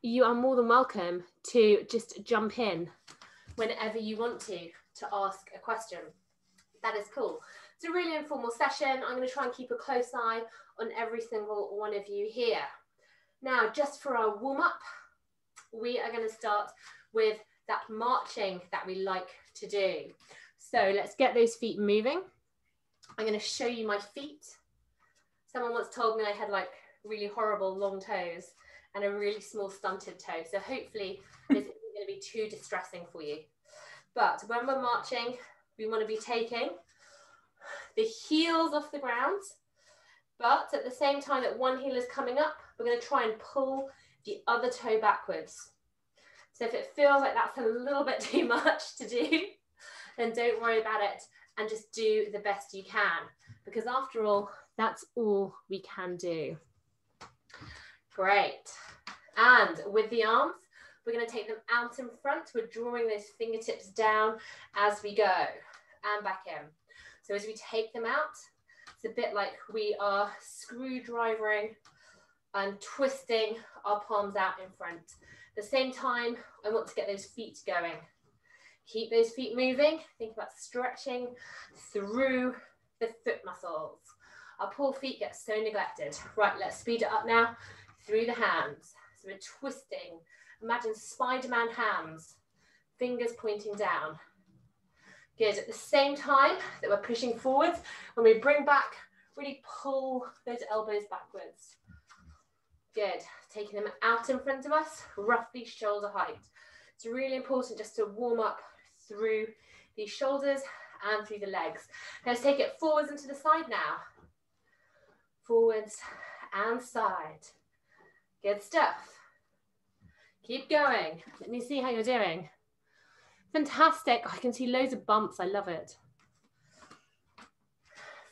you are more than welcome to just jump in whenever you want to ask a question. That is cool. It's a really informal session. I'm going to try and keep a close eye on every single one of you here. Now, just for our warm-up, we are going to start with that marching that we like to do. So let's get those feet moving. I'm going to show you my feet. Someone once told me I had like really horrible long toes and a really small stunted toe. So hopefully this isn't going to be too distressing for you. But when we're marching, we want to be taking the heels off the ground, but at the same time that one heel is coming up, we're going to try and pull the other toe backwards. So if it feels like that's a little bit too much to do, then don't worry about it and just do the best you can, because after all, that's all we can do. Great. And with the arms, we're going to take them out in front. We're drawing those fingertips down as we go and back in. So as we take them out, it's a bit like we are screwdrivering and twisting our palms out in front. At the same time, I want to get those feet going. Keep those feet moving. Think about stretching through the foot muscles. Our poor feet get so neglected. Right, let's speed it up now through the hands. So we're twisting. Imagine Spider-Man hands, fingers pointing down. Good. At the same time that we're pushing forwards, when we bring back, really pull those elbows backwards. Good. Taking them out in front of us, roughly shoulder height. It's really important just to warm up through the shoulders and through the legs. Let's take it forwards and to the side now. Forwards and side. Good stuff. Keep going. Let me see how you're doing. Fantastic. I can see loads of bumps. I love it.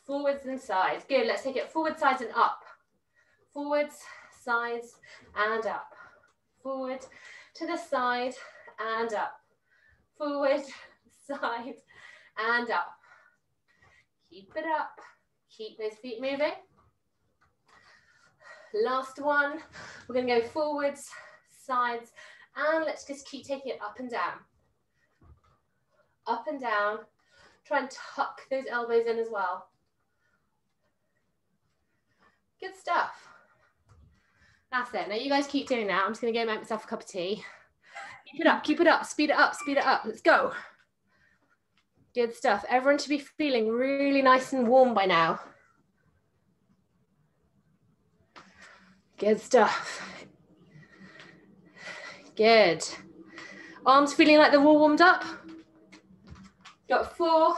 Forwards and sides. Good. Let's take it forward, sides and up. Forwards, sides and up. Forward to the side and up. Forward, side and up. Keep it up. Keep those feet moving. Last one. We're going to go forwards, sides, and let's just keep taking it up and down. Up and down. Try and tuck those elbows in as well. Good stuff. That's it. Now you guys keep doing that. I'm just going to go make myself a cup of tea. Keep it up, keep it up, speed it up, speed it up. Let's go. Good stuff. Everyone should be feeling really nice and warm by now. Good stuff. Good. Arms feeling like they're all warmed up. Got 4,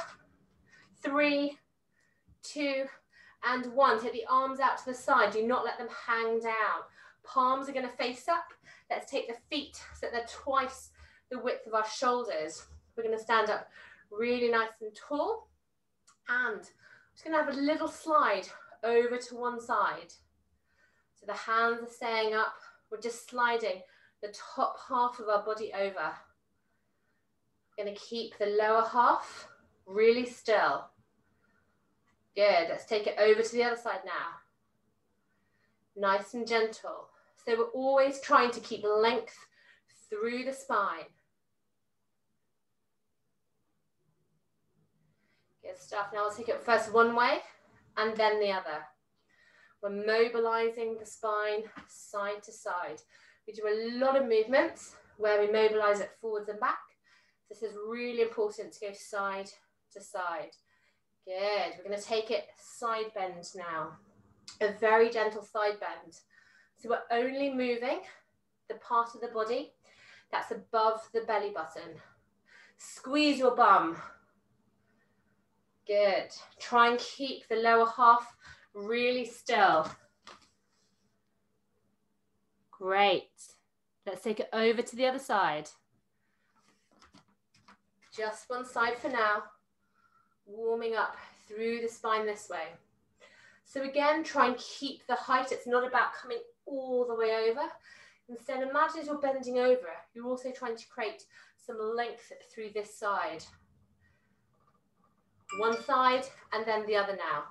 3, 2, and 1. Take the arms out to the side. Do not let them hang down. Palms are going to face up. Let's take the feet so that they're twice the width of our shoulders. We're going to stand up really nice and tall. And I'm just going to have a little slide over to one side. So the hands are staying up. We're just sliding the top half of our body over. We're going to keep the lower half really still. Good. Let's take it over to the other side now. Nice and gentle. So we're always trying to keep length through the spine. Good stuff. Now we'll take it first one way and then the other. We're mobilizing the spine side to side. We do a lot of movements where we mobilize it forwards and back. This is really important to go side to side. Good. We're going to take it side bend now. A very gentle side bend. So we're only moving the part of the body that's above the belly button. Squeeze your bum. Good. Try and keep the lower half really still. Great. Let's take it over to the other side. Just one side for now. Warming up through the spine this way. So again, try and keep the height. It's not about coming all the way over. Instead, imagine as you're bending over, you're also trying to create some length through this side. One side and then the other now.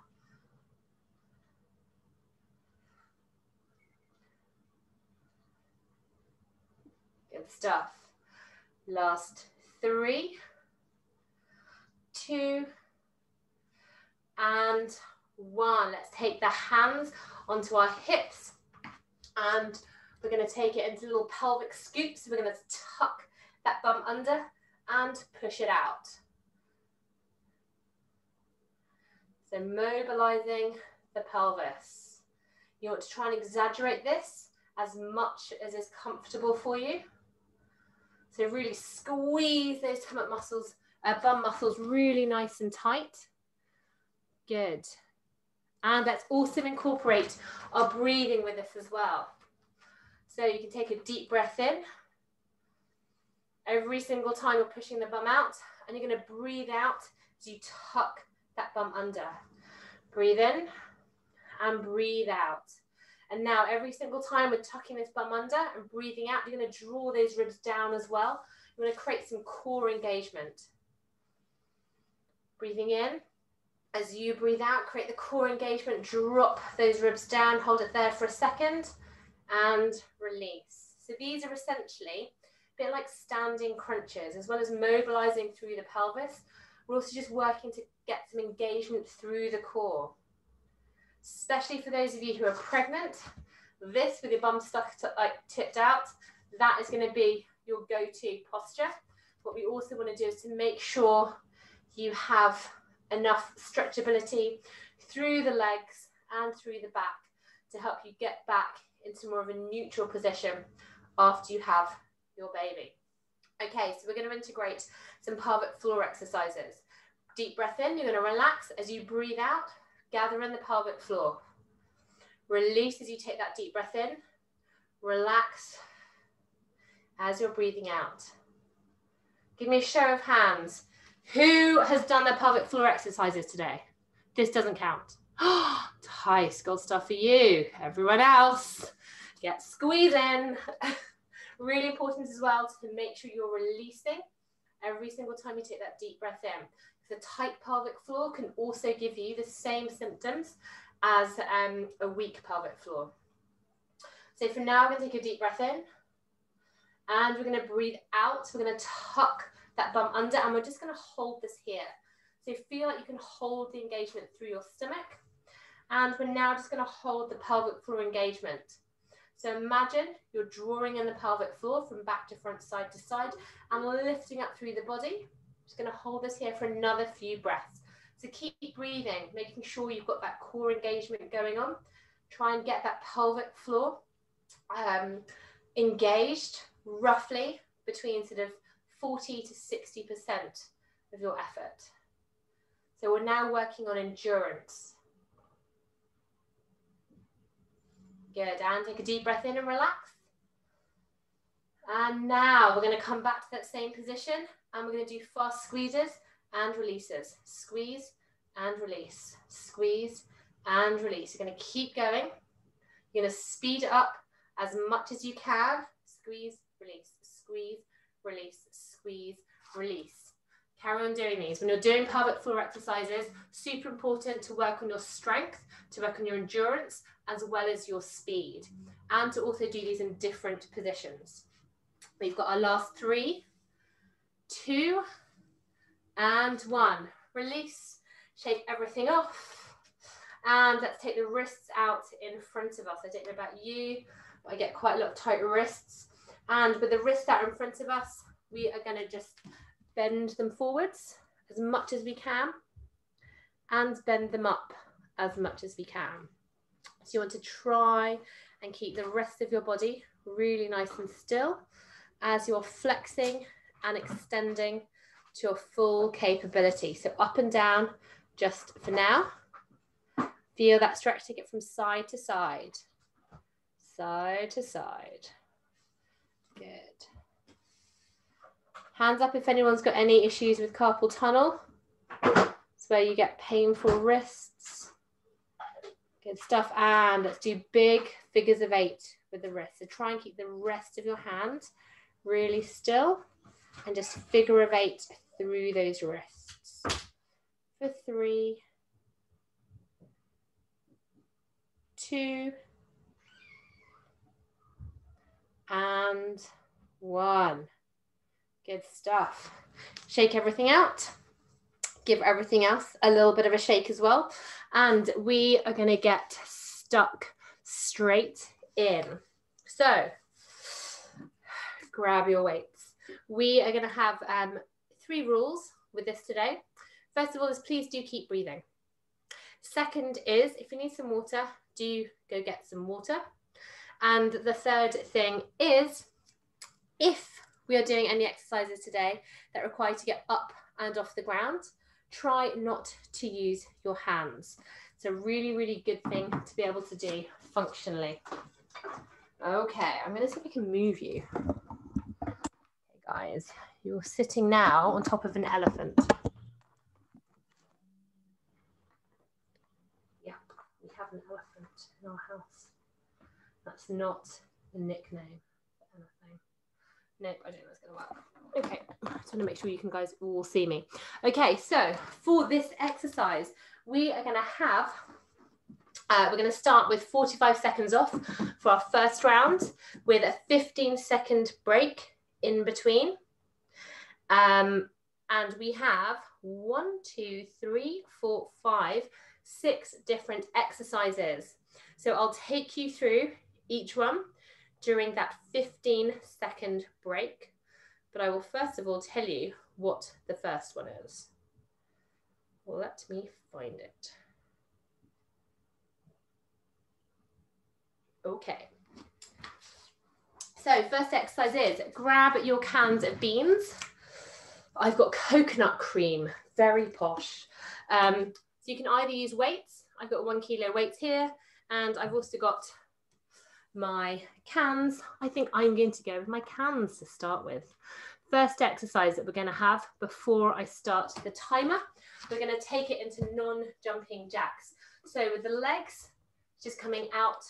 Good stuff. Last 3, 2, and 1. Let's take the hands onto our hips, and we're going to take it into little pelvic scoops. We're going to tuck that bum under and push it out. So mobilizing the pelvis. You want to try and exaggerate this as much as is comfortable for you. So really squeeze those stomach muscles, bum muscles really nice and tight. Good. And let's also incorporate our breathing with this as well. So you can take a deep breath in. Every single time you're pushing the bum out, and you're going to breathe out as you tuck that bum under. Breathe in and breathe out. And now every single time we're tucking this bum under and breathing out, you're going to draw those ribs down as well. You're going to create some core engagement. Breathing in. As you breathe out, create the core engagement, drop those ribs down, hold it there for a second, and release. So these are essentially a bit like standing crunches, as well as mobilizing through the pelvis. We're also just working to get some engagement through the core. Especially for those of you who are pregnant, this with your bum stuck like tipped out, that is going to be your go-to posture. What we also want to do is to make sure you have enough stretchability through the legs and through the back to help you get back into more of a neutral position after you have your baby. Okay, so we're going to integrate some pelvic floor exercises. Deep breath in, you're going to relax. As you breathe out, gather in the pelvic floor. Release as you take that deep breath in. Relax as you're breathing out. Give me a show of hands. Who has done their pelvic floor exercises today? This doesn't count. Nice, gold stuff for you. Everyone else, get squeezing. Really important as well to make sure you're releasing every single time you take that deep breath in. The tight pelvic floor can also give you the same symptoms as a weak pelvic floor. So for now, we're going to take a deep breath in, and we're going to breathe out. We're going to tuck that bum under, and we're just going to hold this here. So feel like you can hold the engagement through your stomach, and we're now just going to hold the pelvic floor engagement. So imagine you're drawing in the pelvic floor from back to front, side to side, and lifting up through the body. Just going to hold this here for another few breaths. So keep breathing, making sure you've got that core engagement going on. Try and get that pelvic floor engaged roughly between sort of 40 to 60% of your effort. So we're now working on endurance. Good, and take a deep breath in and relax. And now we're going to come back to that same position, and we're going to do fast squeezes and releases. Squeeze and release. Squeeze and release. You're going to keep going. You're going to speed it up as much as you can. Squeeze, release, squeeze, release, squeeze, release. Carry on doing these. When you're doing pelvic floor exercises, super important to work on your strength, to work on your endurance, as well as your speed, and to also do these in different positions. We've got our last 3, 2, and 1. Release, shake everything off, and let's take the wrists out in front of us. I don't know about you, but I get quite a lot of tight wrists, and with the wrists out in front of us, we are going to just bend them forwards as much as we can, and bend them up as much as we can. So you want to try and keep the rest of your body really nice and still as you're flexing and extending to your full capability. So up and down just for now. Feel that stretch, take it from side to side. Side to side. Good. Hands up if anyone's got any issues with carpal tunnel. It's where you get painful wrists. Good stuff. And let's do big figures of 8 with the wrist. So try and keep the rest of your hand really still and just figure of 8 through those wrists. For 3, 2, and 1. Good stuff. Shake everything out. Give everything else a little bit of a shake as well. And we are going to get stuck straight in. So grab your weights. We are going to have 3 rules with this today. First of all is please do keep breathing. Second is if you need some water, do go get some water. And the third thing is if we are doing any exercises today that require you to get up and off the ground, try not to use your hands. It's a really, really good thing to be able to do functionally. Okay, I'm going to see if I can move you. Okay, guys, you're sitting now on top of an elephant. Yeah, we have an elephant in our house. That's not the nickname for anything. Nope, I don't know it's going to work. Okay, I just want to make sure you can guys all see me. Okay, so for this exercise, we are going to have, we're going to start with 45 seconds off for our first round with a 15-second break in between. And we have 1, 2, 3, 4, 5, 6 different exercises. So I'll take you through each one during that 15-second break. But I will first of all tell you what the first one is. Well, let me find it. Okay. So first exercise is grab your cans of beans. I've got coconut cream, very posh. So you can either use weights. I've got 1 kilo weights here, and I've also got my cans. I think I'm going to go with my cans to start with. First exercise that we're going to have before I start the timer, we're going to take it into non-jumping jacks. So with the legs just coming out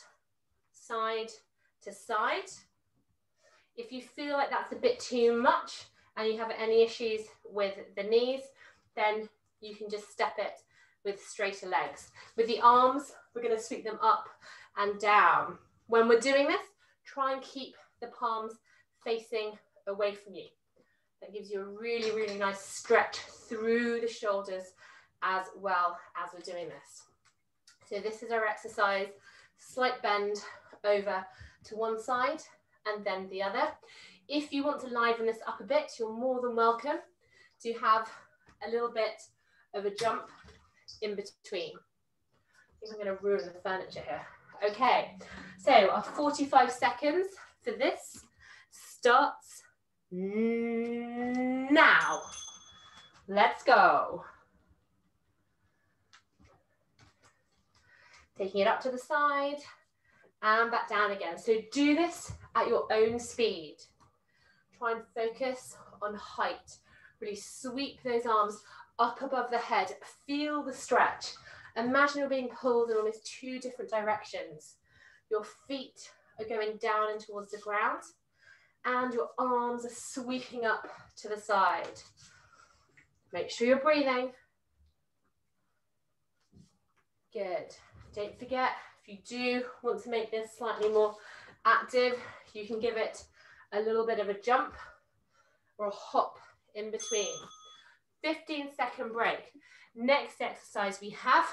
side to side. If you feel like that's a bit too much and you have any issues with the knees, then you can just step it with straighter legs. With the arms, we're going to sweep them up and down. When we're doing this, try and keep the palms facing away from you. That gives you a really, really nice stretch through the shoulders as well as we're doing this. So this is our exercise, slight bend over to one side and then the other. If you want to liven this up a bit, you're more than welcome to have a little bit of a jump in between. I think I'm going to ruin the furniture here. Okay, so our 45 seconds for this starts now. Let's go. Taking it up to the side and back down again. So do this at your own speed. Try and focus on height. Really sweep those arms up above the head. Feel the stretch. Imagine you're being pulled in almost 2 different directions. Your feet are going down and towards the ground, and your arms are sweeping up to the side. Make sure you're breathing. Good. Don't forget, if you do want to make this slightly more active, you can give it a little bit of a jump or a hop in between. 15-second break. Next exercise we have,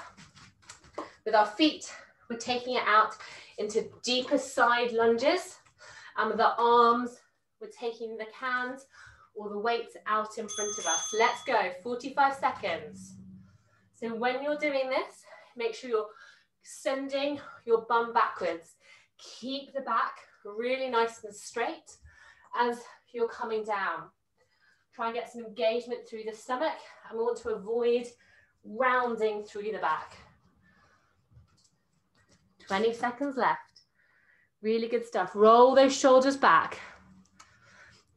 with our feet, we're taking it out into deeper side lunges. And with our arms, we're taking the cans or the weights out in front of us. Let's go, 45 seconds. So when you're doing this, make sure you're sending your bum backwards. Keep the back really nice and straight as you're coming down. Try and get some engagement through the stomach, and we want to avoid rounding through the back. 20 seconds left. Really good stuff. Roll those shoulders back.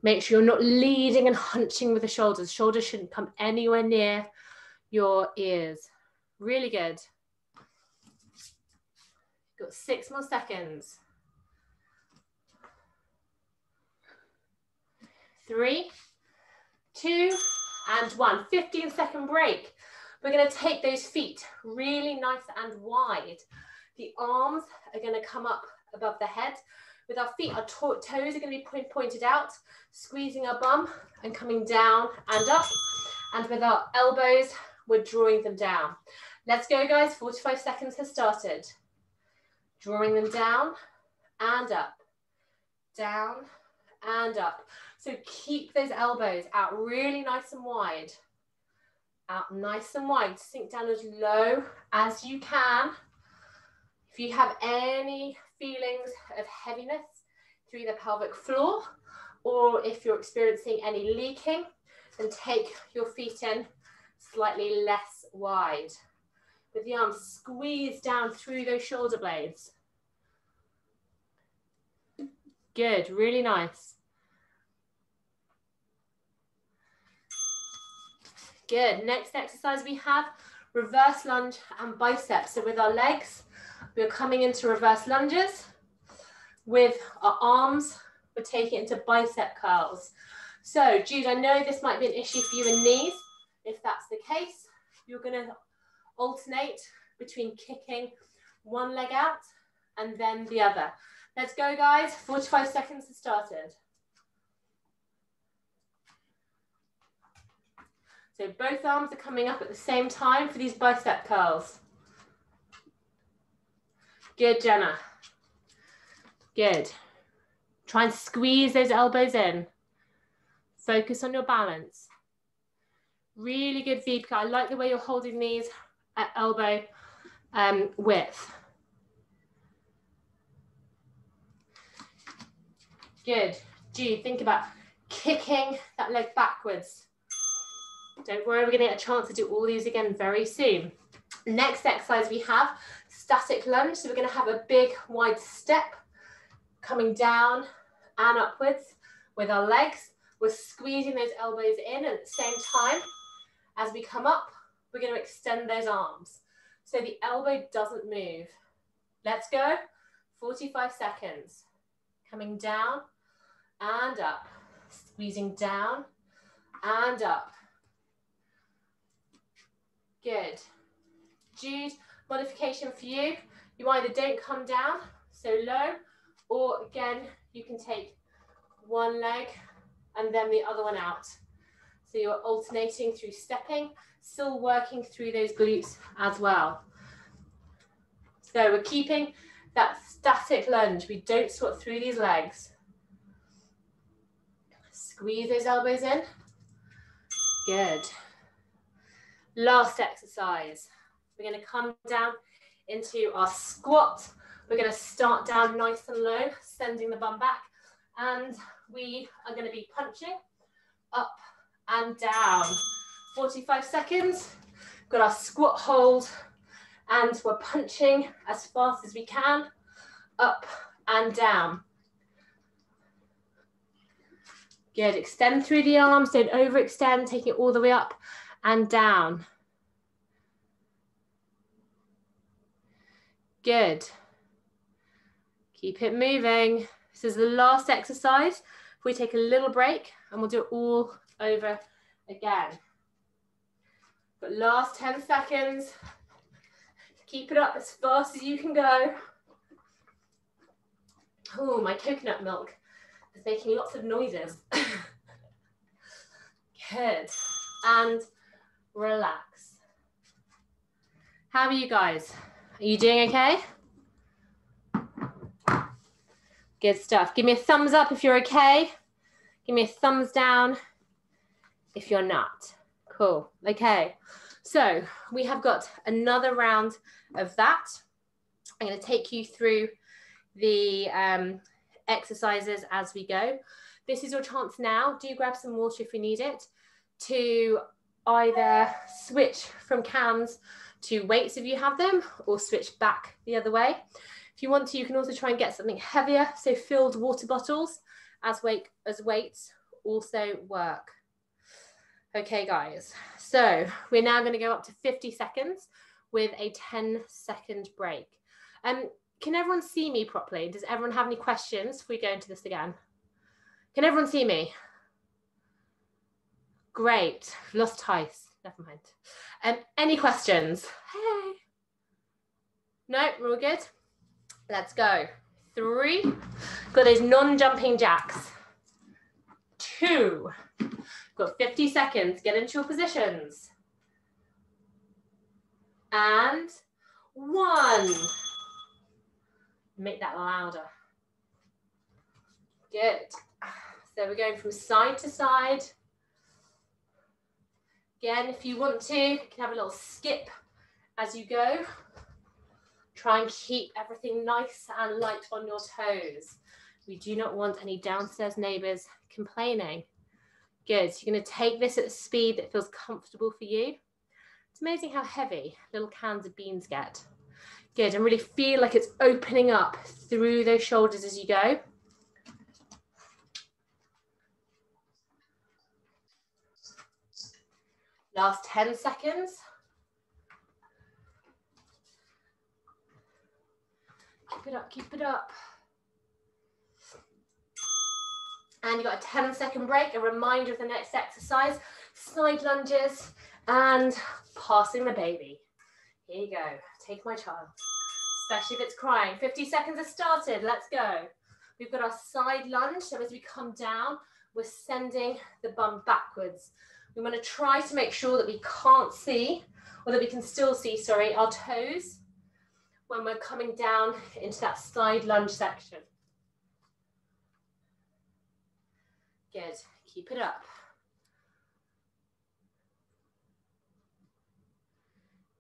Make sure you're not leading and hunching with the shoulders. Shoulders shouldn't come anywhere near your ears. Really good. Got 6 more seconds. 3, 2, and 1. 15-second break. We're going to take those feet really nice and wide. The arms are going to come up above the head. With our feet, our toes are going to be pointed out, squeezing our bum and coming down and up. And with our elbows, we're drawing them down. Let's go, guys. 45 seconds has started. Drawing them down and up, down and up. So keep those elbows out really nice and wide. Out nice and wide. Sink down as low as you can. If you have any feelings of heaviness through the pelvic floor, or if you're experiencing any leaking, then take your feet in slightly less wide. With the arms squeezed down through those shoulder blades. Good, really nice. Good, next exercise we have reverse lunge and biceps. So with our legs, we're coming into reverse lunges. With our arms, we're taking it into bicep curls. So Jude, I know this might be an issue for you in knees. If that's the case, you're gonna alternate between kicking one leg out and then the other. Let's go, guys. 45 seconds has started. So both arms are coming up at the same time for these bicep curls. Good, Jenna. Good. Try and squeeze those elbows in. Focus on your balance. Really good, Vipka. I like the way you're holding these at elbow width. Good. Jude, think about kicking that leg backwards. Don't worry, we're going to get a chance to do all these again very soon. Next exercise we have static lunge. So we're going to have a big wide step coming down and upwards with our legs. We're squeezing those elbows in, and at the same time as we come up, we're going to extend those arms so the elbow doesn't move. Let's go. 45 seconds. Coming down and up, squeezing down and up. Good. Jude, modification for you. You either don't come down so low, or again, you can take one leg and then the other one out. So you're alternating through stepping, still working through those glutes as well. So we're keeping that static lunge. We don't squat through these legs. Squeeze those elbows in. Good. Last exercise. We're going to come down into our squat. We're going to start down nice and low, sending the bum back. And we are going to be punching up and down. 45 seconds. Got our squat hold. And we're punching as fast as we can, up and down. Good, extend through the arms, don't overextend, take it all the way up and down. Good. Keep it moving. This is the last exercise. If we take a little break and we'll do it all over again. But last 10 seconds. Keep it up as fast as you can go. Oh, my coconut milk is making lots of noises. Good. And relax. How are you guys? Are you doing okay? Good stuff. Give me a thumbs up if you're okay. Give me a thumbs down if you're not. Cool. Okay. So we have got another round of that. I'm going to take you through the exercises as we go. This is your chance now. Do grab some water if you need it, to either switch from cans to weights if you have them, or switch back the other way. If you want to, you can also try and get something heavier. So filled water bottles as weights also work. Okay, guys. So we're now going to go up to 50 seconds with a 10-second break. Can everyone see me properly? Does everyone have any questions if we go into this again? Can everyone see me? Great. Lost Tice. Never mind. Any questions? Hey. No, we're all good. Let's go. 3. Got those non-jumping jacks. 2. Got 50 seconds. Get into your positions. And 1. Make that louder. Good. So we're going from side to side. Again, if you want to, you can have a little skip as you go. Try and keep everything nice and light on your toes. We do not want any downstairs neighbours complaining. Good. So you're going to take this at a speed that feels comfortable for you. It's amazing how heavy little cans of beans get. Good. And really feel like it's opening up through those shoulders as you go. Last 10 seconds. Keep it up, keep it up. And you've got a 10-second break, a reminder of the next exercise, side lunges and passing the baby. Here you go, take my child, especially if it's crying. 50 seconds have started, let's go. We've got our side lunge, so as we come down, we're sending the bum backwards. We want to try to make sure that we can't see, or that we can still see, sorry, our toes when we're coming down into that side lunge section. Good, keep it up.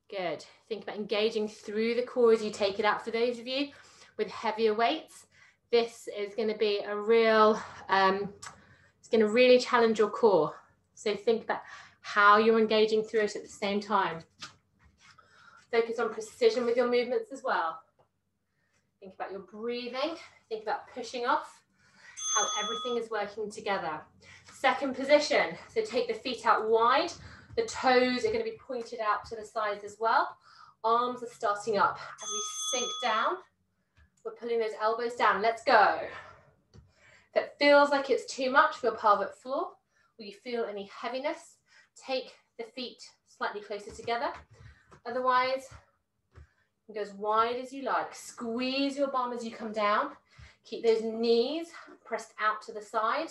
Good, think about engaging through the core as you take it out. For those of you with heavier weights, this is going to be a real, it's going to really challenge your core. So think about how you're engaging through it at the same time. Focus on precision with your movements as well. Think about your breathing. Think about pushing off, how everything is working together. Second position, so take the feet out wide. The toes are going to be pointed out to the sides as well. Arms are starting up. As we sink down, we're pulling those elbows down. Let's go. If it feels like it's too much for your pelvic floor, or you feel any heaviness, take the feet slightly closer together. Otherwise, you can go as wide as you like. Squeeze your bum as you come down. Keep those knees pressed out to the side.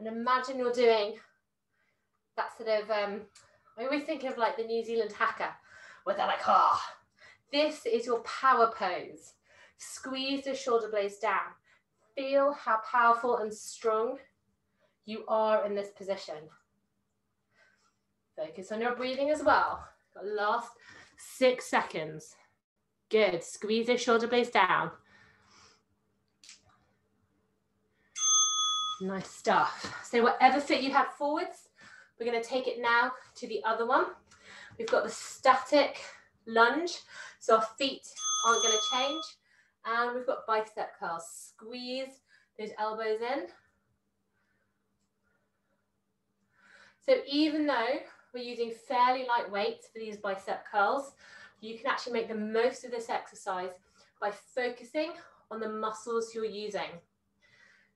And imagine you're doing that sort of, I always think of like the New Zealand haka, where they're like, ah. This is your power pose. Squeeze the shoulder blades down. Feel how powerful and strong you are in this position. Focus on your breathing as well. Got last 6 seconds. Good. Squeeze those shoulder blades down. Nice stuff. So whatever foot you have forwards, we're going to take it now to the other one. We've got the static lunge, so our feet aren't going to change. And we've got bicep curls. Squeeze those elbows in. So even though we're using fairly light weights for these bicep curls, you can actually make the most of this exercise by focusing on the muscles you're using.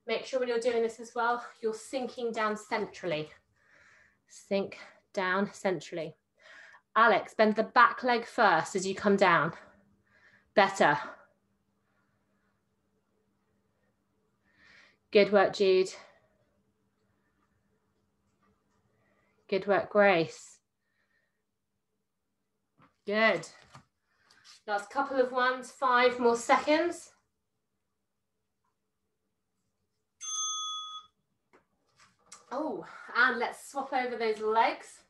Make sure when you're doing this as well, you're sinking down centrally. Sink down centrally. Alex, bend the back leg first as you come down. Better. Good work, Jude. Good work, Grace. Good. Last couple of ones, 5 more seconds. Oh, and let's swap over those legs.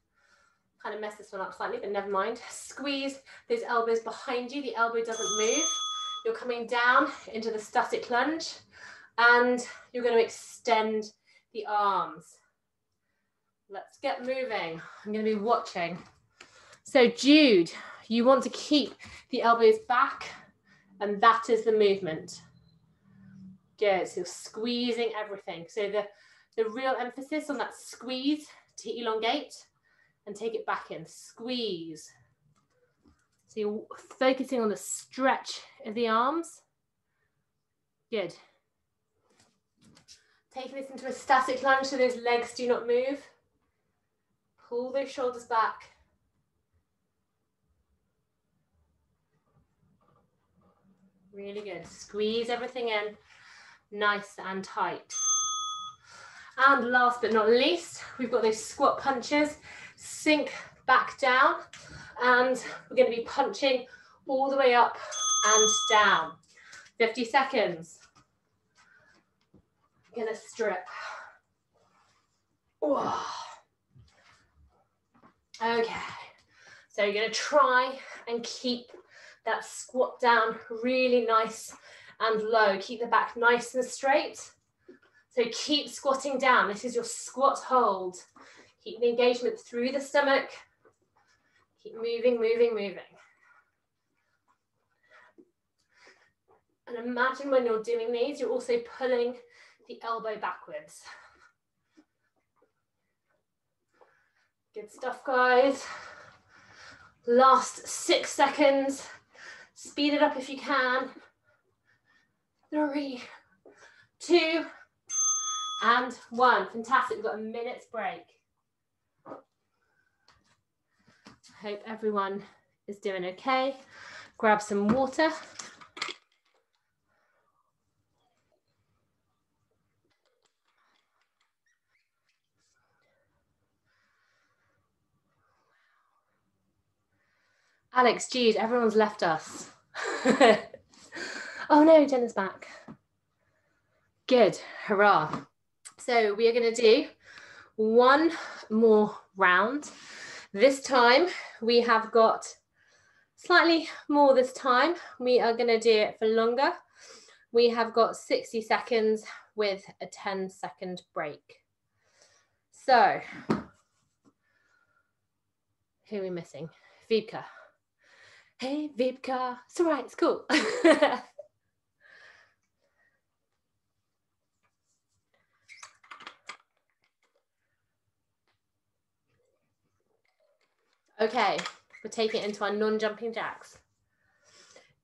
Kind of mess this one up slightly, but never mind. Squeeze those elbows behind you. The elbow doesn't move. You're coming down into the static lunge, and you're going to extend the arms. Let's get moving. I'm going to be watching. So Jude, you want to keep the elbows back, and that is the movement. Good, so you're squeezing everything. So the real emphasis on that squeeze to elongate and take it back in. Squeeze. So you're focusing on the stretch of the arms. Good. Taking this into a static lunge so those legs do not move. Pull those shoulders back. Really good. Squeeze everything in, nice and tight. And last but not least, we've got those squat punches. Sink back down, and we're going to be punching all the way up and down. 50 seconds. I'm going to strip. Whoa. Okay, so you're going to try and keep that squat down really nice and low. Keep the back nice and straight. So keep squatting down. This is your squat hold. Keep the engagement through the stomach. Keep moving, moving, moving. And imagine when you're doing these, you're also pulling the elbow backwards. Good stuff, guys. Last 6 seconds. Speed it up if you can. 3, 2, and 1. Fantastic. We've got a minute's break. Hope everyone is doing okay. Grab some water. Alex, Jude, everyone's left us. Oh no, Jenna's back. Good, hurrah. So we are going to do one more round. This time we have got slightly more this time. We are going to do it for longer. We have got 60 seconds with a 10-second break. So, who are we missing? Vipka. Hey, Vipka. It's all right, it's cool. Okay, we're taking it into our non-jumping jacks.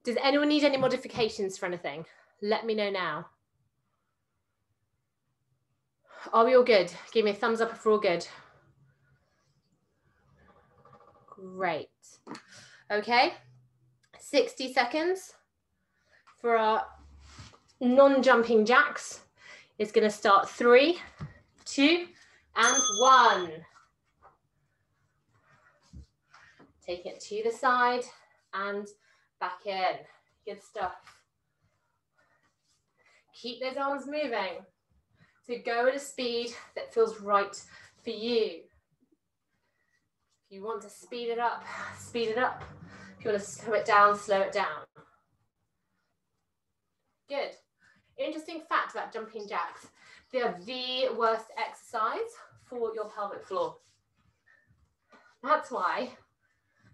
Does anyone need any modifications for anything? Let me know now. Are we all good? Give me a thumbs up if we're all good. Great. Okay, 60 seconds for our non-jumping jacks. It's going to start 3, 2, and 1. Take it to the side and back in. Good stuff. Keep those arms moving. So go at a speed that feels right for you. If you want to speed it up, speed it up. If you want to slow it down, slow it down. Good. Interesting fact about jumping jacks. They are the worst exercise for your pelvic floor. That's why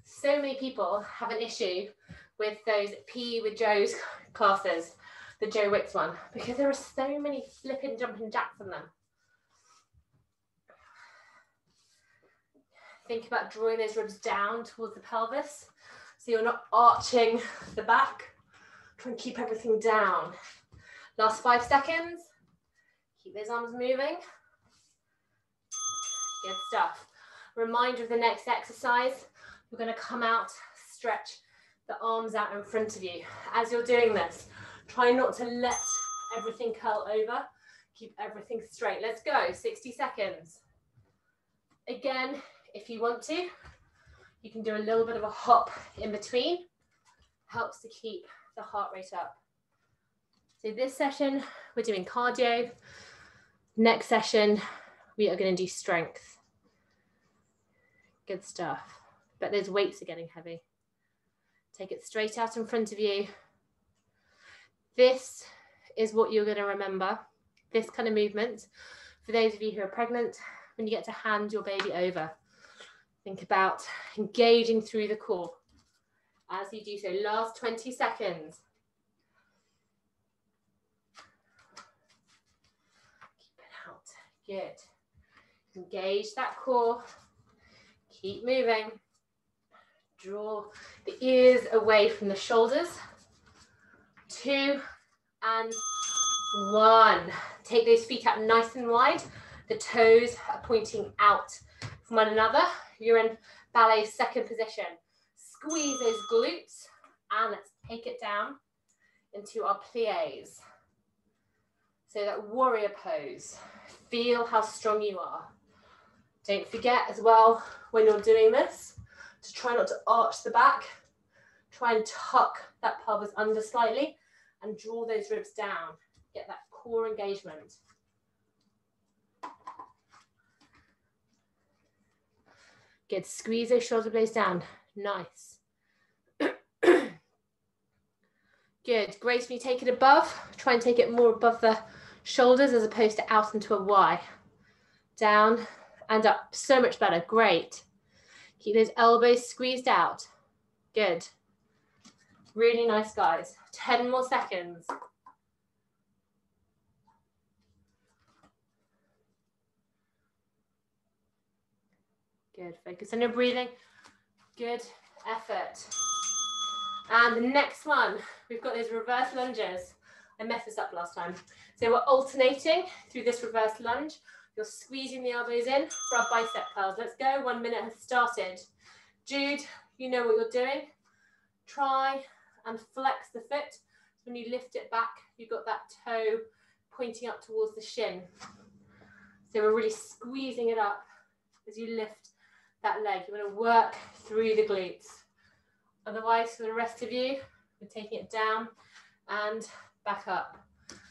so many people have an issue with those PE with Joe's classes, the Joe Wicks one, because there are so many flipping jumping jacks in them. Think about drawing those ribs down towards the pelvis, so you're not arching the back. Try and keep everything down. Last 5 seconds. Keep those arms moving. Good stuff. Reminder of the next exercise. You're going to come out, stretch the arms out in front of you. As you're doing this, try not to let everything curl over. Keep everything straight. Let's go. 60 seconds. Again, if you want to, you can do a little bit of a hop in between. Helps to keep the heart rate up. So this session, we're doing cardio. Next session, we are going to do strength. Good stuff. But those weights are getting heavy. Take it straight out in front of you. This is what you're going to remember. This kind of movement. For those of you who are pregnant, when you get to hand your baby over, think about engaging through the core. As you do so, last 20 seconds. Keep it out. Good. Engage that core. Keep moving. Draw the ears away from the shoulders. 2 and 1. Take those feet out nice and wide. The toes are pointing out from one another. You're in ballet second position. Squeeze those glutes and let's take it down into our plies. So that warrior pose. Feel how strong you are. Don't forget as well, when you're doing this, to try not to arch the back. Try and tuck that pelvis under slightly and draw those ribs down. Get that core engagement. Good, squeeze those shoulder blades down. Nice. Good, great. When you take it above, try and take it more above the shoulders as opposed to out into a Y. Down and up, so much better, great. Keep those elbows squeezed out. Good. Really nice, guys. 10 more seconds. Good, focus on your breathing. Good effort. And the next one, we've got those reverse lunges. I messed this up last time. So we're alternating through this reverse lunge. You're squeezing the elbows in for our bicep curls. Let's go, 1 minute has started. Jude, you know what you're doing. Try and flex the foot. So when you lift it back, you've got that toe pointing up towards the shin. So we're really squeezing it up as you lift that leg. You want to work through the glutes. Otherwise, for the rest of you, we're taking it down and back up.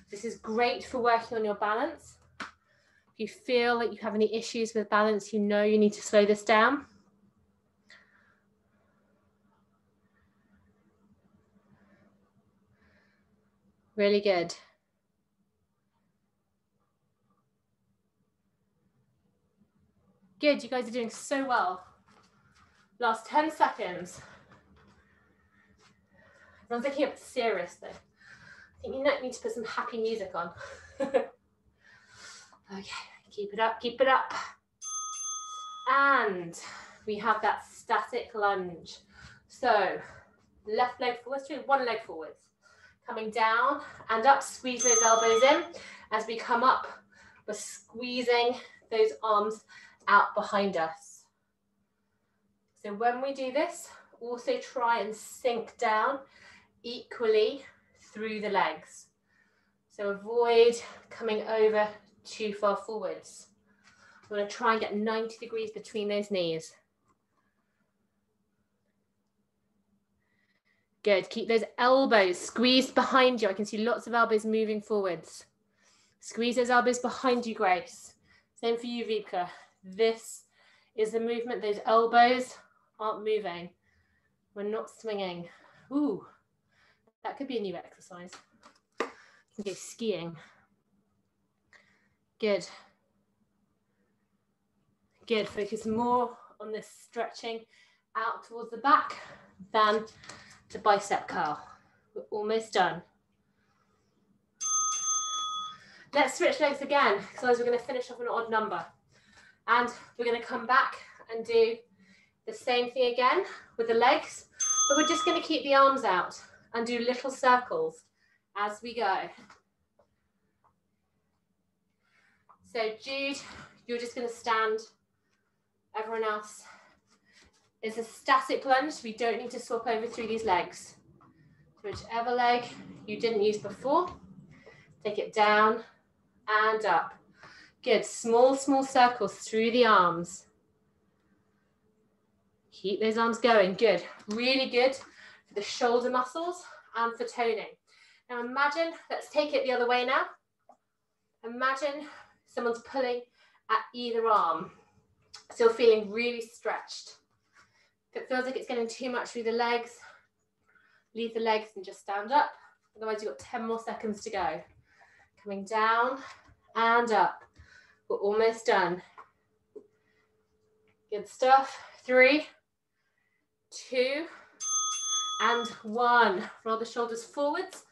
This is great for working on your balance. If you feel like you have any issues with balance, you know you need to slow this down. Really good. Good, you guys are doing so well. Last 10 seconds. Everyone's looking a bit serious though. I think you need to put some happy music on. Okay, keep it up, keep it up. And we have that static lunge. So left leg forwards, one leg forwards. Coming down and up, squeeze those elbows in. As we come up, we're squeezing those arms out behind us. So when we do this, also try and sink down equally through the legs. So avoid coming over too far forwards. We're going to try and get 90 degrees between those knees. Good, keep those elbows squeezed behind you. I can see lots of elbows moving forwards. Squeeze those elbows behind you, Grace. Same for you, Vika. This is the movement. Those elbows aren't moving. We're not swinging. Ooh, that could be a new exercise. You can go skiing. Good. Good, focus more on this stretching out towards the back than the bicep curl. We're almost done. Let's switch legs again, because we're going to finish off an odd number. And we're going to come back and do the same thing again with the legs, but we're just going to keep the arms out and do little circles as we go. So Jude, you're just going to stand. Everyone else is a static lunge. We don't need to swap over through these legs. So whichever leg you didn't use before, take it down and up. Good, small circles through the arms. Keep those arms going, good. Really good for the shoulder muscles and for toning. Now imagine, let's take it the other way now. Imagine someone's pulling at either arm. Still feeling really stretched. If it feels like it's getting too much through the legs, leave the legs and just stand up. Otherwise you've got 10 more seconds to go. Coming down and up. We're almost done. Good stuff. 3, 2, and 1. Roll the shoulders forwards.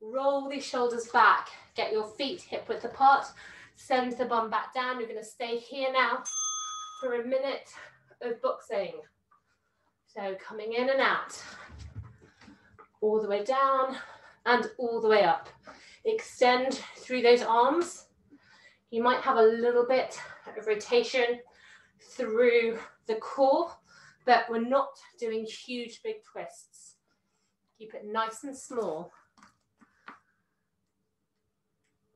Roll the shoulders back. Get your feet hip width apart. Send the bum back down. You're going to stay here now for a minute of boxing. So coming in and out. All the way down and all the way up. Extend through those arms. You might have a little bit of rotation through the core, but we're not doing huge, big twists. Keep it nice and small.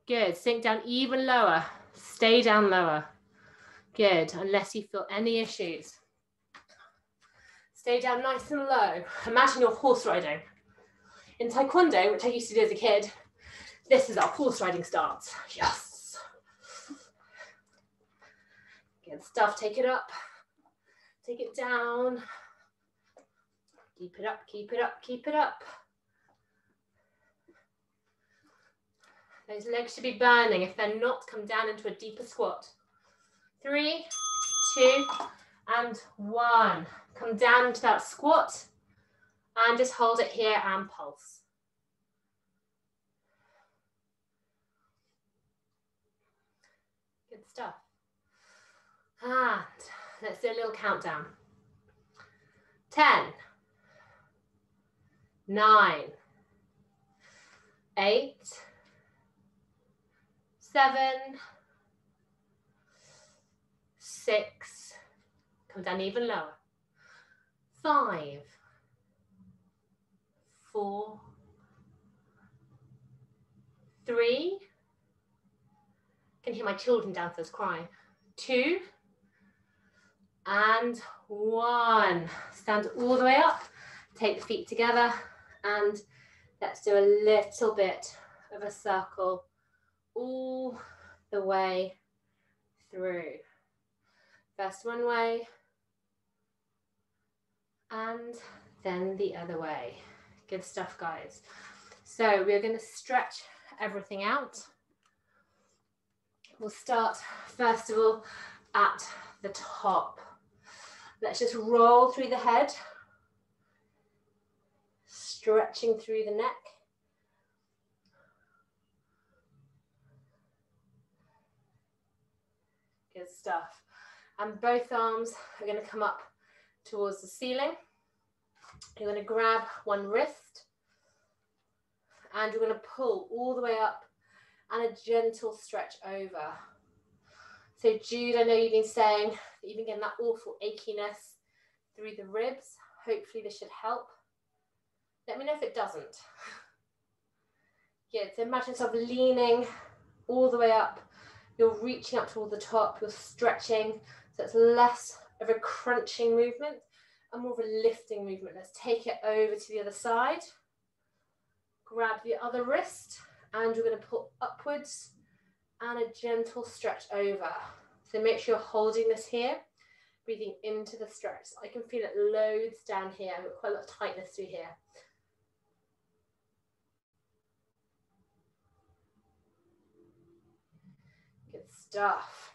Good. Sink down even lower. Stay down lower. Good. Unless you feel any issues. Stay down nice and low. Imagine you're horse riding. In Taekwondo, which I used to do as a kid, this is our horse riding stance. Yes. Good stuff. Take it up. Take it down. Keep it up, keep it up, keep it up. Those legs should be burning. If they're not, come down into a deeper squat. 3, 2, and 1. Come down into that squat and just hold it here and pulse. Good stuff. And let's do a little countdown. 10, 9, 8, 7, 6, come down even lower. 5, 4, 3, can hear my children downstairs crying. 2, and 1. Stand all the way up, take the feet together, and let's do a little bit of a circle all the way through. First one way, and then the other way. Good stuff, guys. So we're going to stretch everything out. We'll start, first of all, at the top. Let's just roll through the head, stretching through the neck. Good stuff. And both arms are going to come up towards the ceiling. You're going to grab one wrist and you're going to pull all the way up and a gentle stretch over. So Jude, I know you've been saying that you've been getting that awful achiness through the ribs. Hopefully this should help. Let me know if it doesn't. Good, so imagine yourself leaning all the way up. You're reaching up toward the top, you're stretching, so it's less of a crunching movement and more of a lifting movement. Let's take it over to the other side. Grab the other wrist and you're going to pull upwards and a gentle stretch over. So make sure you're holding this here, breathing into the stretch. I can feel it loads down here. I've got quite a lot of tightness through here. Good stuff.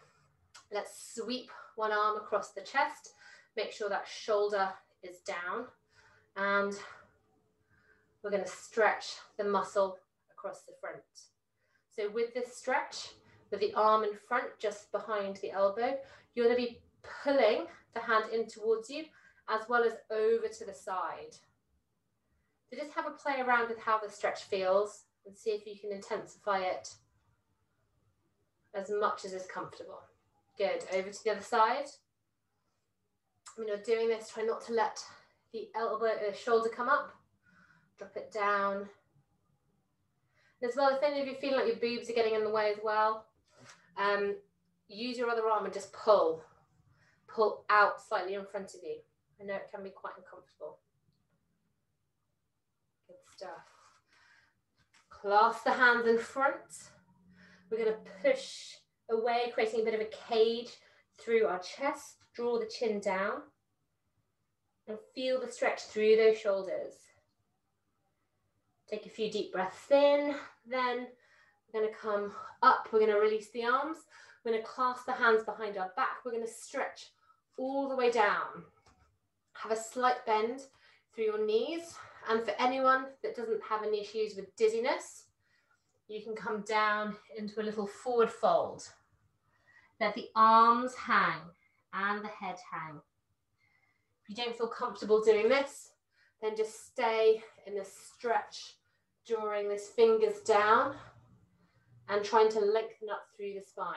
Let's sweep one arm across the chest. Make sure that shoulder is down. And we're going to stretch the muscle across the front. So with this stretch, with the arm in front, just behind the elbow, you're going to be pulling the hand in towards you, as well as over to the side. So just have a play around with how the stretch feels and see if you can intensify it as much as is comfortable. Good, over to the other side. When you're doing this, try not to let the shoulder come up. Drop it down. And as well, if any of you feel like your boobs are getting in the way as well, use your other arm and just pull. Pull out slightly in front of you. I know it can be quite uncomfortable. Good stuff. Clasp the hands in front. We're going to push away, creating a bit of a cage through our chest. Draw the chin down and feel the stretch through those shoulders. Take a few deep breaths in, then we're going to come up, we're going to release the arms, we're going to clasp the hands behind our back, we're going to stretch all the way down. Have a slight bend through your knees, and for anyone that doesn't have any issues with dizziness, you can come down into a little forward fold. Let the arms hang and the head hang. If you don't feel comfortable doing this, then just stay in this stretch, drawing these fingers down and trying to lengthen up through the spine.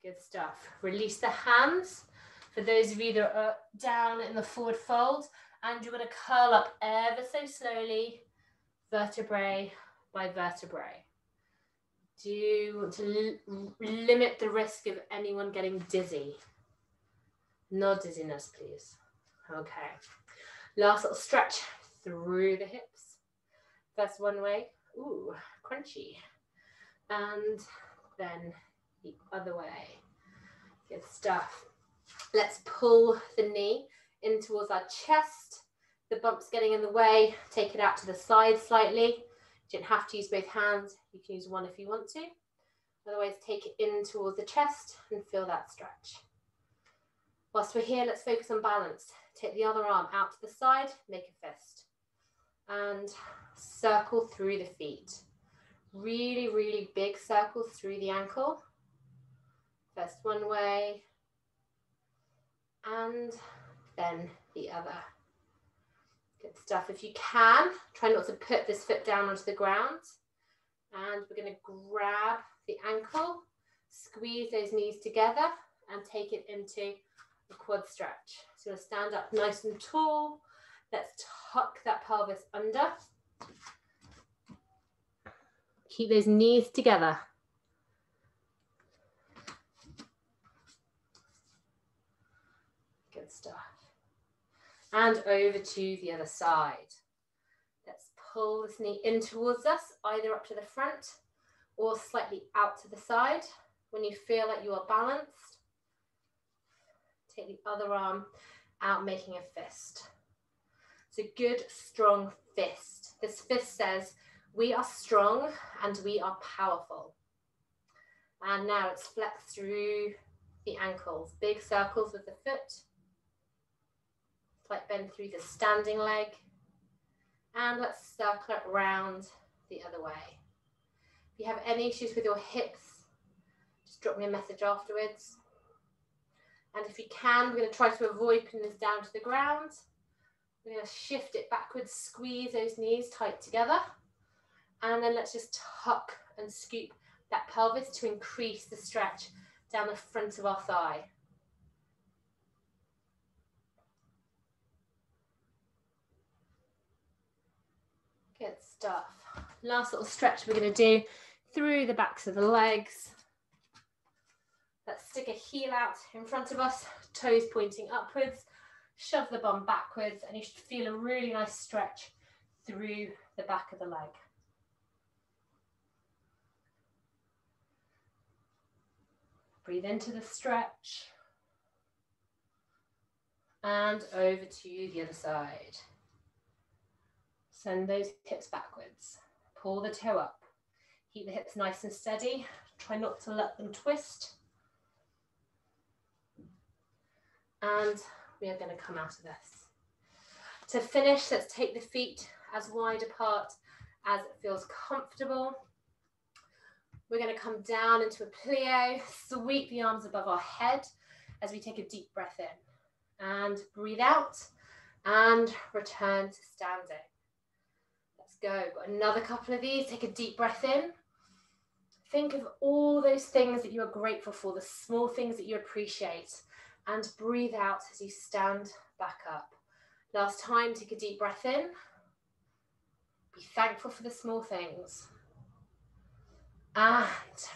Good stuff. Release the hands for those of you that are down in the forward fold, and you're going to curl up ever so slowly, vertebrae by vertebrae. Do you want to limit the risk of anyone getting dizzy? No dizziness, please. Okay. Last little stretch through the hips. First one way. Ooh, crunchy. And then the other way. Good stuff. Let's pull the knee in towards our chest. The bump's getting in the way. Take it out to the side slightly. You don't have to use both hands. You can use one if you want to. Otherwise, take it in towards the chest and feel that stretch. Whilst we're here, let's focus on balance. Take the other arm out to the side, make a fist. And circle through the feet. Really, really big circles through the ankle. First one way. And then the other. Good stuff. If you can, try not to put this foot down onto the ground. And we're going to grab the ankle, squeeze those knees together, and take it into a quad stretch. So we'll stand up nice and tall. Let's tuck that pelvis under. Keep those knees together. Good stuff. And over to the other side. Let's pull this knee in towards us, either up to the front or slightly out to the side. When you feel like you are balanced, take the other arm out, making a fist. It's a good, strong fist. This fist says, we are strong and we are powerful. And now let's flex through the ankles. Big circles with the foot. Slight bend through the standing leg. And let's circle it round the other way. If you have any issues with your hips, just drop me a message afterwards. And if you can, we're going to try to avoid putting this down to the ground. We're going to shift it backwards, squeeze those knees tight together. And then let's just tuck and scoop that pelvis to increase the stretch down the front of our thigh. Good stuff. Last little stretch we're going to do through the backs of the legs. Let's stick a heel out in front of us, toes pointing upwards, shove the bum backwards, and you should feel a really nice stretch through the back of the leg. Breathe into the stretch. And over to the other side. Send those hips backwards. Pull the toe up. Keep the hips nice and steady. Try not to let them twist. And we are going to come out of this. To finish, let's take the feet as wide apart as it feels comfortable. We're going to come down into a plie, sweep the arms above our head as we take a deep breath in. And breathe out and return to standing. Let's go. Got another couple of these. Take a deep breath in. Think of all those things that you are grateful for, the small things that you appreciate. And breathe out as you stand back up. Last time, take a deep breath in. Be thankful for the small things. And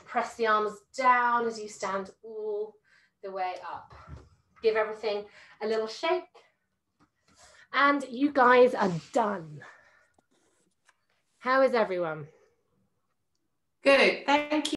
press the arms down as you stand all the way up. Give everything a little shake. And you guys are done. How is everyone? Good, thank you.